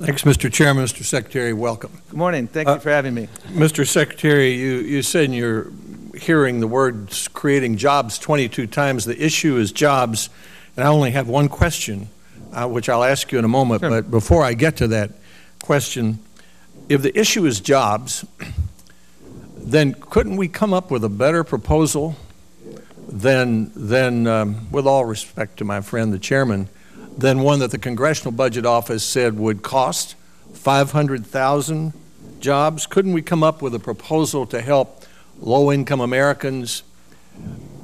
Thanks, Mr. Chairman. Mr. Secretary, welcome. Good morning. Thank you for having me. Mr. Secretary, you said in your hearing the words creating jobs 22 times. The issue is jobs, and I only have one question, which I'll ask you in a moment. Sure. But before I get to that question, if the issue is jobs, then couldn't we come up with a better proposal than with all respect to my friend the chairman, than one that the Congressional Budget Office said would cost 500,000 jobs? Couldn't we come up with a proposal to help low-income Americans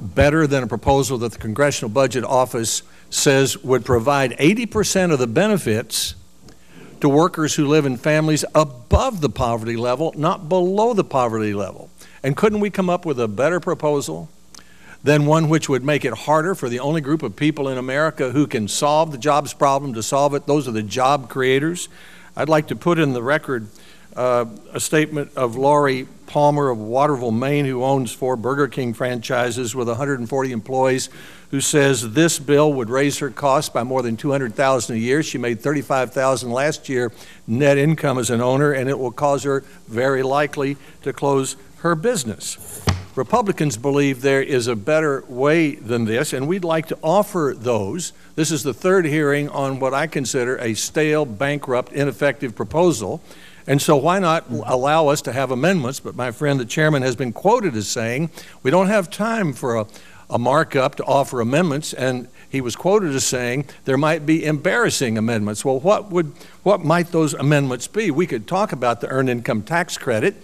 better than a proposal that the Congressional Budget Office says would provide 80% of the benefits to workers who live in families above the poverty level, not below the poverty level? And couldn't we come up with a better proposal than one which would make it harder for the only group of people in America who can solve the jobs problem to solve it? Those are the job creators. I'd like to put in the record a statement of Laurie Palmer of Waterville, Maine, who owns 4 Burger King franchises with 140 employees, who says this bill would raise her costs by more than $200,000 a year. She made $35,000 last year net income as an owner, and it will cause her very likely to close her business. Republicans believe there is a better way than this, and we'd like to offer those. This is the 3rd hearing on what I consider a stale, bankrupt, ineffective proposal. And so why not allow us to have amendments? But my friend the chairman has been quoted as saying we don't have time for a markup to offer amendments, and he was quoted as saying there might be embarrassing amendments. Well, what might those amendments be? We could talk about the earned income tax credit,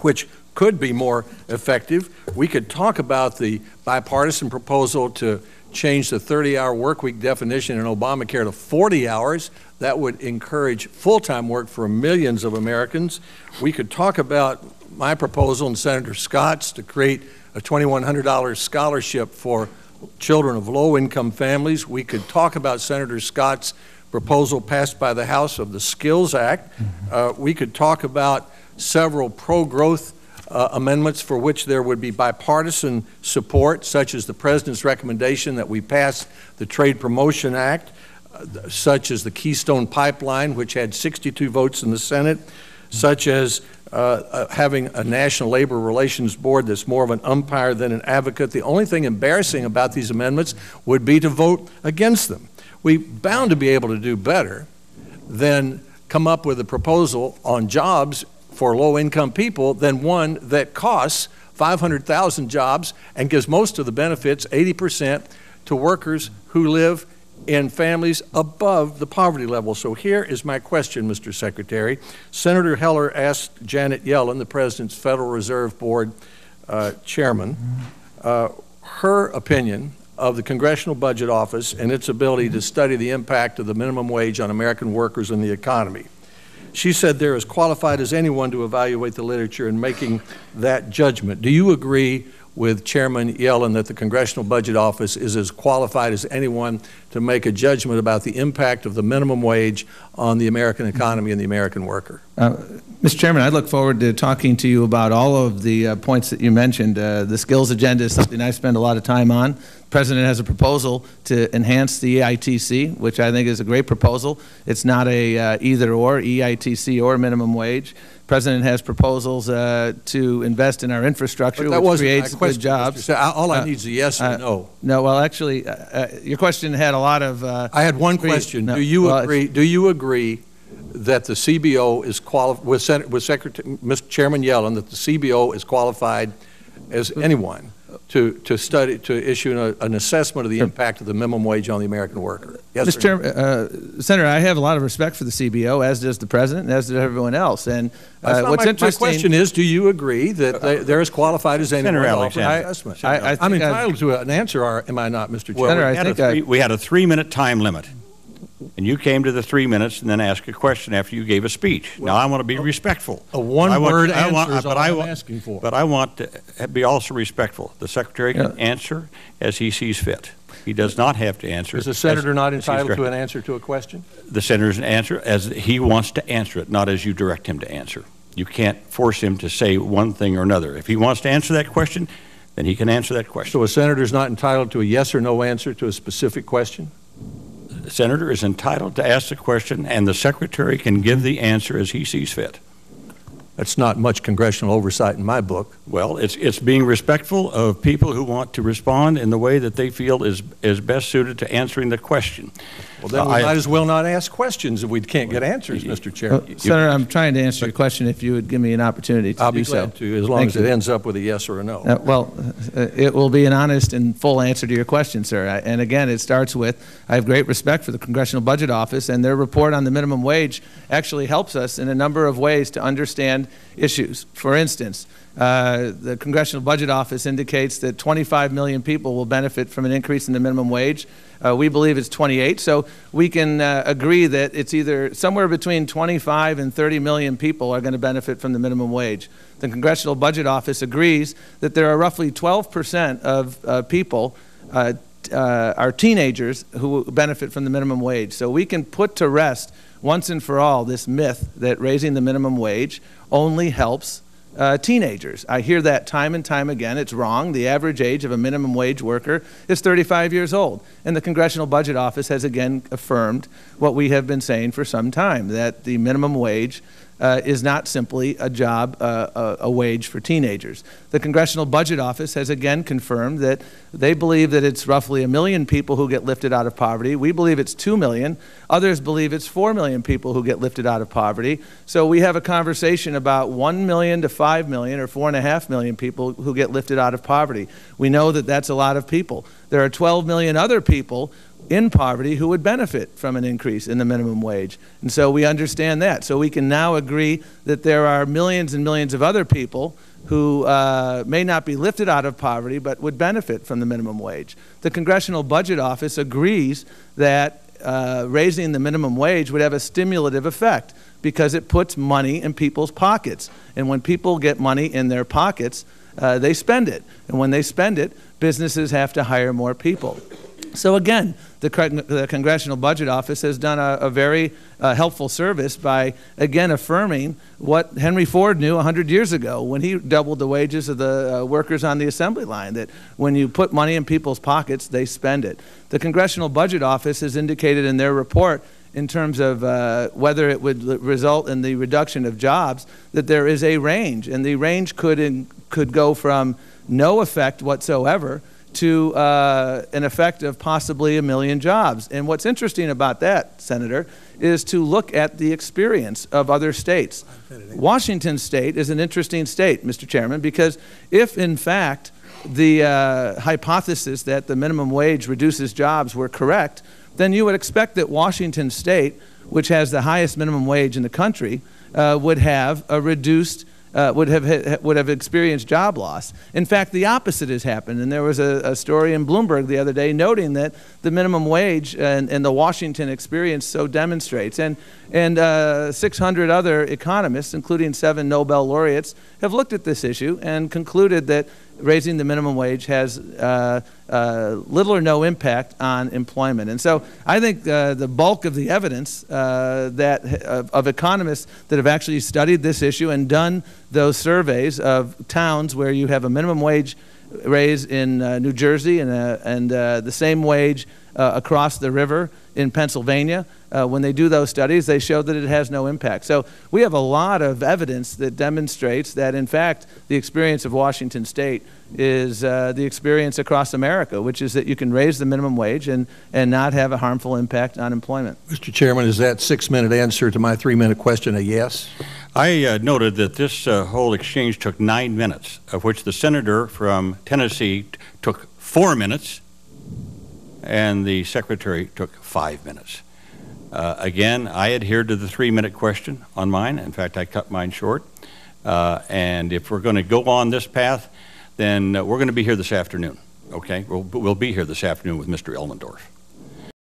which could be more effective. We could talk about the bipartisan proposal to change the 30-hour work week definition in Obamacare to 40 hours. That would encourage full-time work for millions of Americans. We could talk about my proposal and Senator Scott's to create a $2,100 scholarship for children of low-income families. We could talk about Senator Scott's proposal passed by the House of the Skills Act. We could talk about several pro-growth amendments for which there would be bipartisan support, such as the President's recommendation that we pass the Trade Promotion Act, such as the Keystone Pipeline, which had 62 votes in the Senate, such as having a National Labor Relations Board that's more of an umpire than an advocate. The only thing embarrassing about these amendments would be to vote against them. We're bound to be able to do better than come up with a proposal on jobs for low-income people than one that costs 500,000 jobs and gives most of the benefits, 80%, to workers who live in families above the poverty level. So here is my question, Mr. Secretary. Senator Heller asked Janet Yellen, the President's Federal Reserve Board chairman, her opinion of the Congressional Budget Office and its ability to study the impact of the minimum wage on American workers and the economy. She said they're as qualified as anyone to evaluate the literature in making that judgment. Do you agree with Chairman Yellen that the Congressional Budget Office is as qualified as anyone to make a judgment about the impact of the minimum wage on the American economy and the American worker? Mr. Chairman, I look forward to talking to you about all of the points that you mentioned. The skills agenda is something I spend a lot of time on. The President has a proposal to enhance the EITC, which I think is a great proposal. It's not a either-or, EITC or minimum wage. The President has proposals to invest in our infrastructure, which creates good jobs. All I need is a yes or no. No, well, actually, your question had a lot of... I had one question. No, do you agree that the CBO is qualified, with Mr. Chairman Yellen, that the CBO is qualified as anyone to issue an assessment of the impact of the minimum wage on the American worker? Yes, Mr. Chairman, Senator, I have a lot of respect for the CBO, as does the President, and as does everyone else. And what's interesting, my question is, do you agree that they're as qualified as anyone else? I'm entitled to an answer, am I not, Mr. Chairman? Well, we had a 3-minute time limit. And you came to the 3 minutes and then asked a question after you gave a speech. Well, now, I want to be respectful. A one-word answer is all I'm asking for. But I want to be also respectful. The Secretary can answer as he sees fit. He does not have to answer. Is the Senator not entitled to an answer to a question? The Senator's answer as he wants to answer it, not as you direct him to answer. You can't force him to say one thing or another. If he wants to answer that question, then he can answer that question. So a Senator's not entitled to a yes or no answer to a specific question? senator is entitled to ask the question, and the secretary can give the answer as he sees fit. That's not much congressional oversight in my book. Well, it's being respectful of people who want to respond in the way that they feel is best suited to answering the question. Well, then we might as well not ask questions if we can't get answers, Mr. Chairman. Senator, I'm trying to answer your question if you would give me an opportunity to do so. I'll be glad to, as long as it ends up with a yes or a no. It will be an honest and full answer to your question, sir. And again, it starts with, I have great respect for the Congressional Budget Office, and their report on the minimum wage actually helps us in a number of ways to understand issues. For instance, the Congressional Budget Office indicates that 25 million people will benefit from an increase in the minimum wage. We believe it's 28, so we can agree that it's either somewhere between 25 and 30 million people are going to benefit from the minimum wage. The Congressional Budget Office agrees that there are roughly 12% of people are teenagers who benefit from the minimum wage. So we can put to rest once and for all this myth that raising the minimum wage only helps teenagers. I hear that time and time again. It's wrong. The average age of a minimum wage worker is 35 years old. And the Congressional Budget Office has again affirmed what we have been saying for some time, that the minimum wage is not simply a job, a wage for teenagers. The Congressional Budget Office has again confirmed that they believe that it's roughly 1 million people who get lifted out of poverty. We believe it's 2 million. Others believe it's 4 million people who get lifted out of poverty. So we have a conversation about 1 million to 5 million or 4.5 million people who get lifted out of poverty. We know that that's a lot of people. There are 12 million other people in poverty who would benefit from an increase in the minimum wage. And so we understand that. So we can now agree that there are millions and millions of other people who may not be lifted out of poverty but would benefit from the minimum wage. The Congressional Budget Office agrees that raising the minimum wage would have a stimulative effect because it puts money in people's pockets. And when people get money in their pockets, they spend it. And when they spend it, businesses have to hire more people. So again, the Congressional Budget Office has done a very helpful service by, again, affirming what Henry Ford knew 100 years ago when he doubled the wages of the workers on the assembly line, that when you put money in people's pockets, they spend it. The Congressional Budget Office has indicated in their report in terms of whether it would result in the reduction of jobs, that there is a range, and the range could go from no effect whatsoever to an effect of possibly 1 million jobs. And what's interesting about that, Senator, is to look at the experience of other states. Washington State is an interesting state, Mr. Chairman, because if in fact the hypothesis that the minimum wage reduces jobs were correct, then you would expect that Washington State, which has the highest minimum wage in the country, would have a reduced would have experienced job loss. In fact, the opposite has happened, and there was a story in Bloomberg the other day noting that the minimum wage and the Washington experience so demonstrates. And 600 other economists, including 7 Nobel laureates, have looked at this issue and concluded that raising the minimum wage has little or no impact on employment. And so I think the bulk of the evidence of economists that have actually studied this issue and done those surveys of towns where you have a minimum wage raise in New Jersey and the same wage across the river in Pennsylvania, when they do those studies, they show that it has no impact. So we have a lot of evidence that demonstrates that, in fact, the experience of Washington State is the experience across America, which is that you can raise the minimum wage and not have a harmful impact on employment. Mr. Chairman, is that 6-minute answer to my 3-minute question a yes? I noted that this whole exchange took 9 minutes, of which the senator from Tennessee took 4 minutes, and the secretary took 5 minutes. Again, I adhered to the 3-minute question on mine. In fact, I cut mine short. And if we're going to go on this path, then we're going to be here this afternoon. Okay, we'll be here this afternoon with Mr. Elmendorf.